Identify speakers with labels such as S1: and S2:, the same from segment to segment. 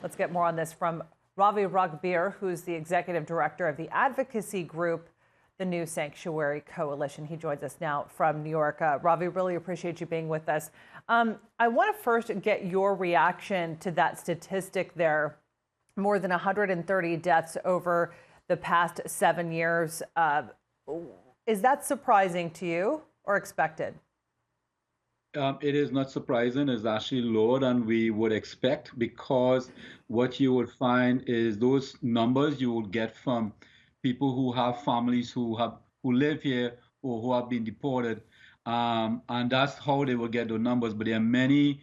S1: Let's get more on this from Ravi Ragbir, who's the executive director of the advocacy group, the New Sanctuary Coalition. He joins us now from New York. Ravi, really appreciate you being with us. I want to first get your reaction to that statistic there. More than 130 deaths over the past 7 years. Is that surprising to you or expected?
S2: It is not surprising. It's actually lower than we would expect, because what you would find is those numbers you will get from people who have families who live here or who have been deported, and that's how they will get those numbers. But there are many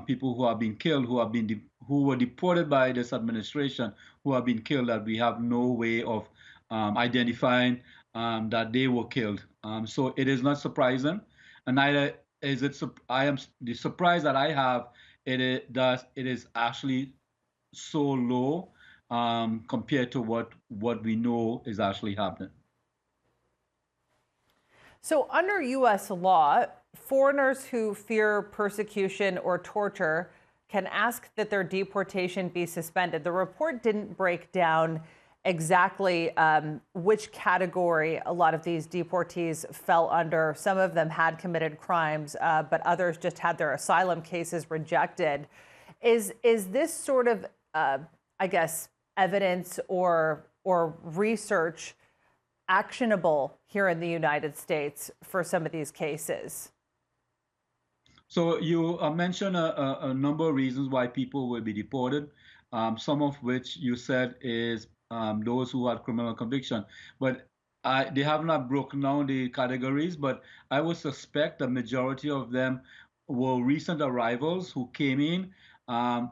S2: people who have been killed, who were deported by this administration, who have been killed, that we have no way of identifying that they were killed. So it is not surprising, and neither is it. I am the surprise that I have. It is actually so low compared to what we know is actually happening.
S1: So under U.S. law, foreigners who fear persecution or torture can ask that their deportation be suspended. The report didn't break down exactly which category a lot of these deportees fell under. Some of them had committed crimes, but others just had their asylum cases rejected. Is this sort of, I guess, evidence or research actionable here in the United States for some of these cases?
S2: So you mentioned a number of reasons why people will be deported, some of which you said is those who had criminal conviction. But they have not broken down the categories, but I would suspect the majority of them were recent arrivals who came in.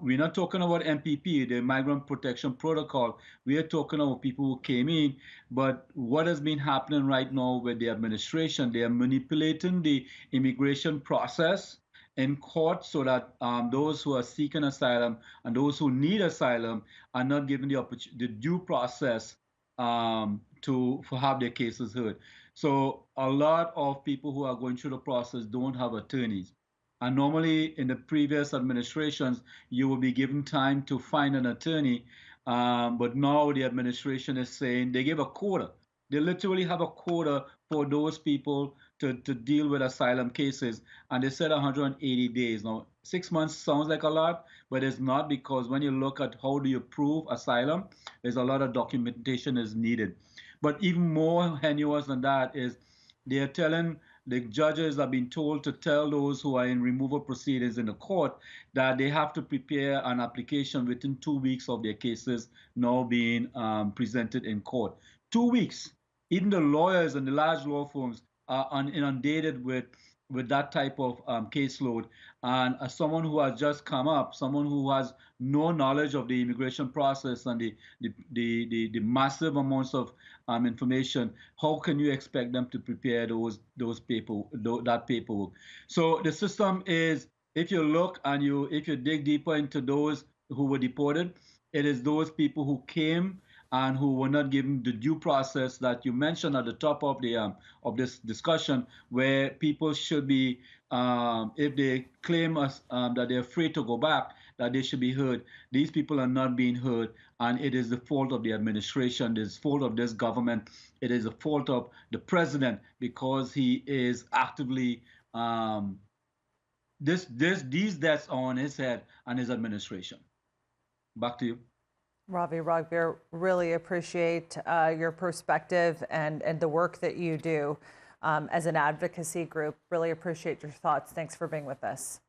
S2: We're not talking about MPP, the Migrant Protection Protocol. We are talking about people who came in. But what has been happening right now with the administration, they are manipulating the immigration process in court so that those who are seeking asylum and those who need asylum are not given the due process to have their cases heard. So a lot of people who are going through the process don't have attorneys. And normally in the previous administrations, you will be given time to find an attorney. But now the administration is saying they give a quota. They literally have a quota for those people to deal with asylum cases. And they said 180 days. Now, 6 months sounds like a lot, but it's not, because when you look at how do you prove asylum, there's a lot of documentation is needed. But even more heinous than that is they are telling the judges have been told to tell those who are in removal proceedings in the court that they have to prepare an application within 2 weeks of their cases now being presented in court. 2 weeks. Even the lawyers and the large law firms are inundated with that type of caseload. And as someone who has just come up, someone who has no knowledge of the immigration process and the massive amounts of information, how can you expect them to prepare that paperwork? So the system is, if you look and if you dig deeper into those who were deported, it is those people who came and who were not given the due process that you mentioned at the top of this discussion, where people should be, if they claim that they're afraid to go back, that they should be heard. These people are not being heard, and it is the fault of the administration. It is the fault of this government. It is the fault of the president, because he is actively these deaths are on his head and his administration. Back to you.
S1: Ravi Ragbir, really appreciate your perspective and the work that you do as an advocacy group. Really appreciate your thoughts. Thanks for being with us.